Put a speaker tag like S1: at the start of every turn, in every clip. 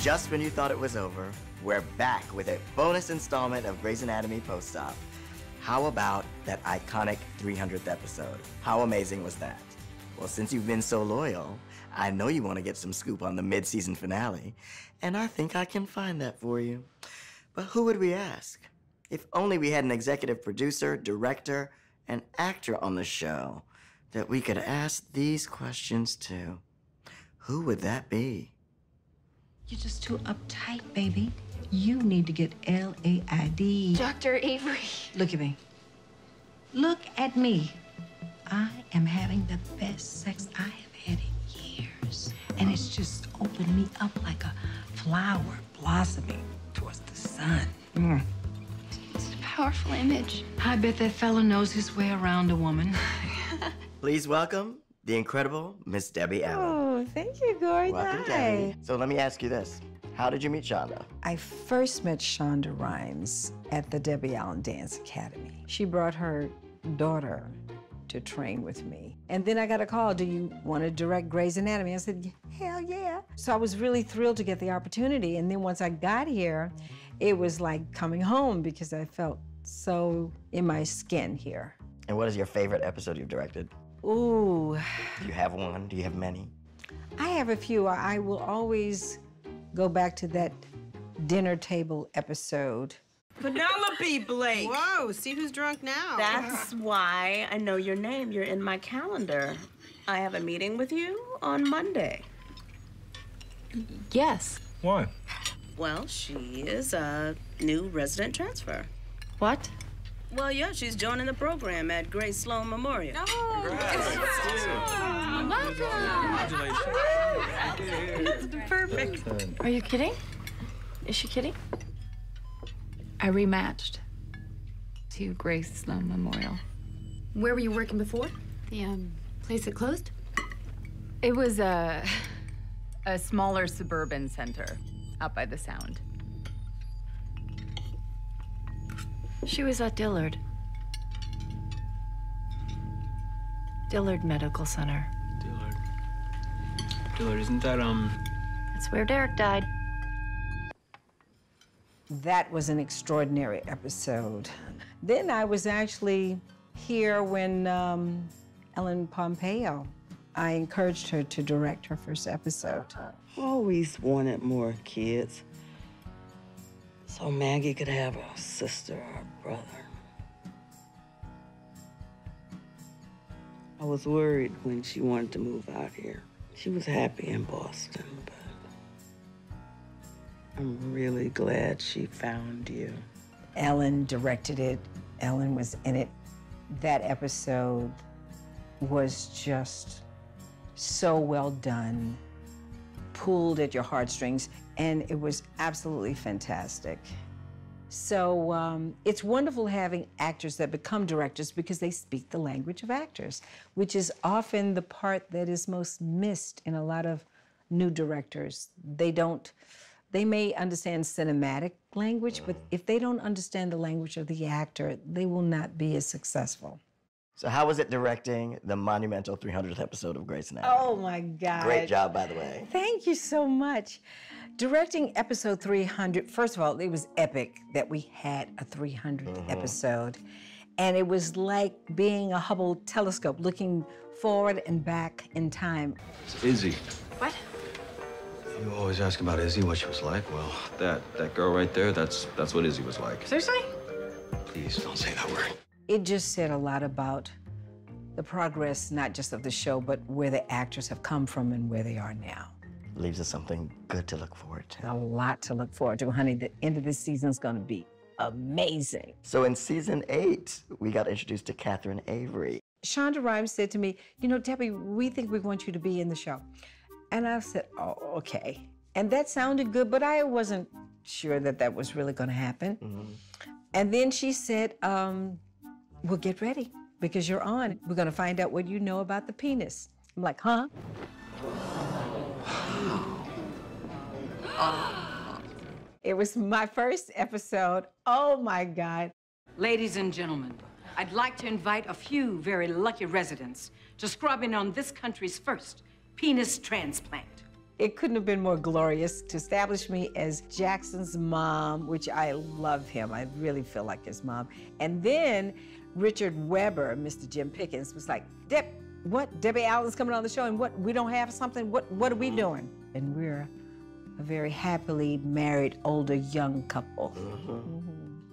S1: just when you thought it was over, we're back with a bonus installment of Grey's Anatomy Post-Op. How about that iconic 300th episode? How amazing was that? Well, since you've been so loyal, I know you want to get some scoop on the mid-season finale, and I think I can find that for you. But who would we ask? If only we had an executive producer, director, and actor on the show that we could ask these questions to. Who would that be?
S2: You're just too uptight, baby. You need to get LAID.
S3: Dr. Avery.
S2: Look at me. Look at me. I am having the best sex I have had in years. And it's just opened me up like a flower blossoming towards the sun.
S3: It's a powerful image.
S2: I bet that fella knows his way around a woman.
S1: Please welcome the incredible Miss Debbie Allen.
S4: Oh, thank you, Gordon.
S1: Welcome,
S4: Hi.
S1: Debbie. So let me ask you this. How did you meet Shonda?
S4: I first met Shonda Rhimes at the Debbie Allen Dance Academy. She brought her daughter to train with me. And then I got a call, do you want to direct Grey's Anatomy? I said, hell yeah. So I was really thrilled to get the opportunity. And then once I got here, it was like coming home because I felt so in my skin here.
S1: And what is your favorite episode you've directed?
S4: Ooh.
S1: Do you have one? Do you have many?
S4: I have a few. I will always go back to that dinner table episode.
S5: Penelope Blake.
S6: Whoa, see who's drunk now.
S5: That's why I know your name. You're in my calendar. I have a meeting with you on Monday.
S3: Yes.
S7: Why?
S5: Well, she is a new resident transfer.
S3: What?
S5: Well, yeah, she's joining the program at Grace Sloan Memorial.
S6: Perfect.
S3: Are you kidding? Is she kidding? I rematched to Grace Sloan Memorial.
S8: Where were you working before?
S3: The place that closed? It was a smaller suburban center out by the Sound. She was at Dillard. Dillard Medical Center.
S7: Dillard, isn't that,
S3: That's where Derek died.
S4: That was an extraordinary episode. Then I was actually here when Ellen Pompeo, I encouraged her to direct her first episode.
S9: Always wanted more kids. So Maggie could have a sister or a brother. I was worried when she wanted to move out here. She was happy in Boston, but I'm really glad she found you.
S4: Ellen directed it. Ellen was in it. That episode was just so well done, pulled at your heartstrings, and it was absolutely fantastic. So it's wonderful having actors that become directors because they speak the language of actors, which is often the part that is most missed in a lot of new directors. They may understand cinematic language, but if they don't understand the language of the actor, they will not be as successful.
S1: So how was it directing the monumental 300th episode of Grey's Anatomy?
S4: Oh my God.
S1: Great job, by the way.
S4: Thank you so much. Directing episode 300, first of all, it was epic that we had a 300th episode. And it was like being a Hubble telescope, looking forward and back in time.
S7: It's Izzy.
S3: What?
S7: You always ask about Izzy, what she was like. Well, that girl right there, that's what Izzy was like.
S3: Seriously?
S7: Please don't say that word.
S4: It just said a lot about the progress, not just of the show, but where the actors have come from and where they are now.
S1: Leaves us something good to look forward to.
S4: A lot to look forward to, honey. The end of this season is going to be amazing.
S1: So in season 8, we got introduced to Catherine Avery.
S4: Shonda Rhimes said to me, you know, Debbie, we think we want you to be in the show. And I said, oh, okay. And that sounded good, but I wasn't sure that that was really going to happen. And then she said, well, get ready because you're on. We're going to find out what you know about the penis. I'm like, huh? It was my first episode. Oh my God.
S2: Ladies and gentlemen, I'd like to invite a few very lucky residents to scrub in on this country's first penis transplant.
S4: It couldn't have been more glorious to establish me as Jackson's mom, which I love him. I really feel like his mom. And then Richard Weber, Mr. Jim Pickens, was like, what? Debbie Allen's coming on the show, and what? We don't have something? What are we doing? And we're a very happily married, older, young couple.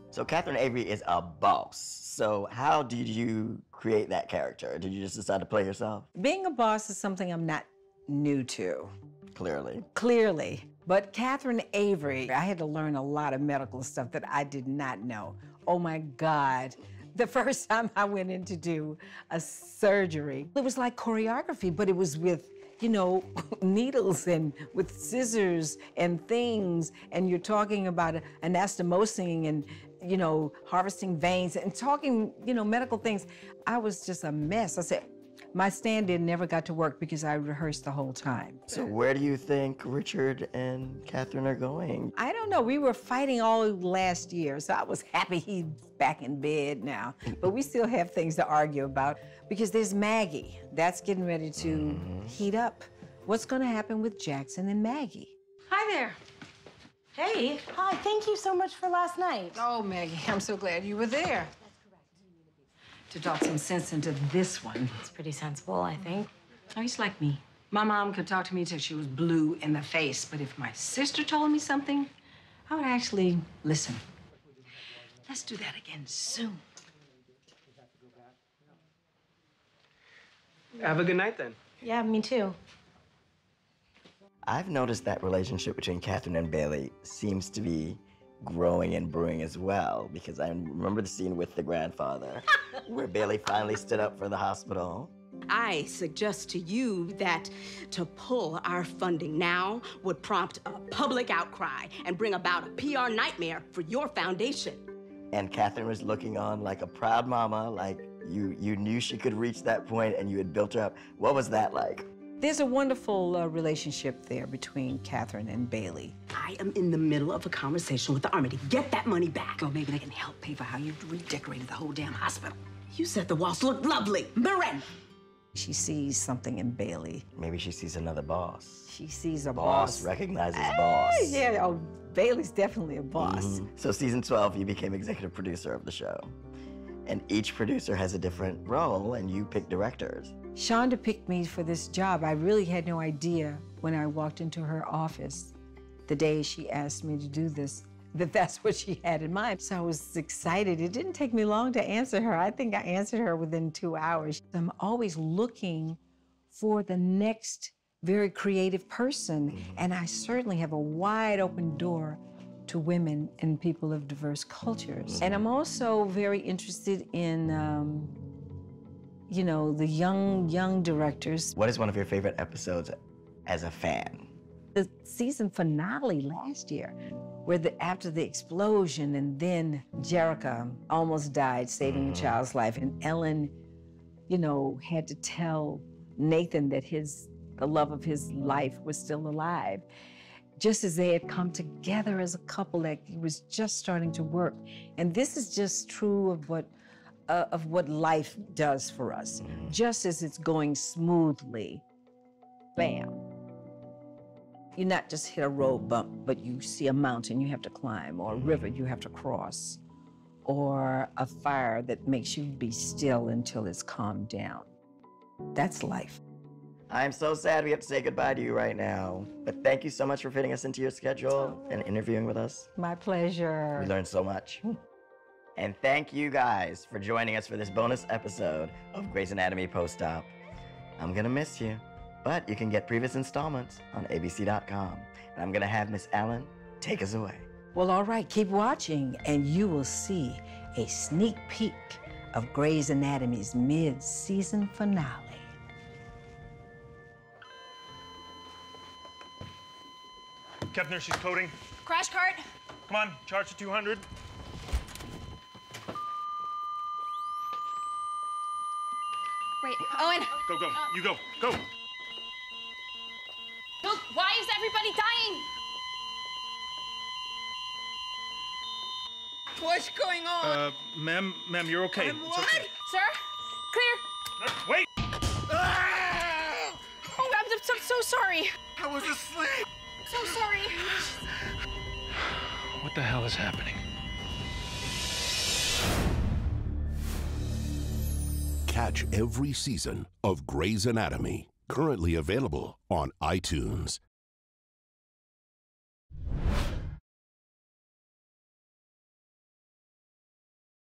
S1: So Catherine Avery is a boss. So how did you create that character? Did you just decide to play yourself?
S4: Being a boss is something I'm not new to.
S1: Clearly.
S4: But Catherine Avery, I had to learn a lot of medical stuff that I did not know. Oh my God. The first time I went in to do a surgery, it was like choreography, but it was with, you know, needles and with scissors and things, and you're talking about anastomosing and, you know, harvesting veins and talking, you know, medical things. I was just a mess. I said, my stand-in never got to work because I rehearsed the whole time.
S1: So where do you think Richard and Catherine are going?
S4: I don't know. We were fighting all last year, so I was happy he's back in bed now. But we still have things to argue about because there's Maggie. That's getting ready to heat up. What's going to happen with Jackson and Maggie?
S10: Hi there. Hey. Hi, thank you so much for last night.
S4: Oh, Maggie, I'm so glad you were there. To talk some sense into this one.
S10: It's pretty sensible, I think.
S4: Oh, he's like me. My mom could talk to me till she was blue in the face, but if my sister told me something, I would actually listen. Let's do that again soon.
S11: Have a good night, then.
S10: Yeah, me too.
S1: I've noticed that relationship between Catherine and Bailey seems to be growing and brewing as well, because I remember the scene with the grandfather where Bailey finally stood up for the hospital.
S12: I suggest to you that to pull our funding now would prompt a public outcry and bring about a PR nightmare for your foundation.
S1: And Catherine was looking on like a proud mama, like you knew she could reach that point and you had built her up. What was that like?
S4: There's a wonderful relationship there between Catherine and Bailey.
S12: I am in the middle of a conversation with the Army to get that money back.
S2: Or maybe they can help pay for how you redecorated the whole damn hospital.
S12: You said the walls look lovely. Miranda!
S4: She sees something in Bailey.
S1: Maybe she sees another boss.
S4: She sees a boss.
S1: Recognizes boss.
S4: Yeah, oh, Bailey's definitely a boss.
S1: So season 12, you became executive producer of the show. And each producer has a different role, and you pick directors.
S4: Shonda picked me for this job. I really had no idea when I walked into her office the day she asked me to do this, that that's what she had in mind. So I was excited. It didn't take me long to answer her. I think I answered her within 2 hours. I'm always looking for the next very creative person, and I certainly have a wide open door to women and people of diverse cultures. And I'm also very interested in, you know, the young directors.
S1: What is one of your favorite episodes as a fan?
S4: The season finale last year, where after the explosion and then Jerrica almost died saving a child's life, and Ellen, you know, had to tell Nathan that the love of his life was still alive. Just as they had come together as a couple, like it was just starting to work. And this is just true of what life does for us. Just as it's going smoothly, bam. You not just hit a road bump, but you see a mountain you have to climb, or a river you have to cross, or a fire that makes you be still until it's calmed down. That's life.
S1: I'm so sad we have to say goodbye to you right now, but thank you so much for fitting us into your schedule and interviewing with us.
S4: My pleasure.
S1: We learned so much. And thank you guys for joining us for this bonus episode of Grey's Anatomy Post-Op. I'm gonna miss you, but you can get previous installments on abc.com. And I'm gonna have Miss Allen take us away.
S4: Well, all right, keep watching and you will see a sneak peek of Grey's Anatomy's mid-season finale.
S13: Kepner, she's coding.
S8: Crash cart.
S13: Come on, charge to 200.
S8: Wait, Owen.
S13: Go, you go, go.
S8: Look, why is everybody dying?
S14: What's going on?
S13: Ma'am, you're okay. It's okay.
S8: Sir? Clear.
S13: Wait!
S8: Oh, I'm so sorry.
S11: I was asleep.
S8: So sorry.
S13: What the hell is happening?
S14: Catch every season of Grey's Anatomy, currently available on iTunes.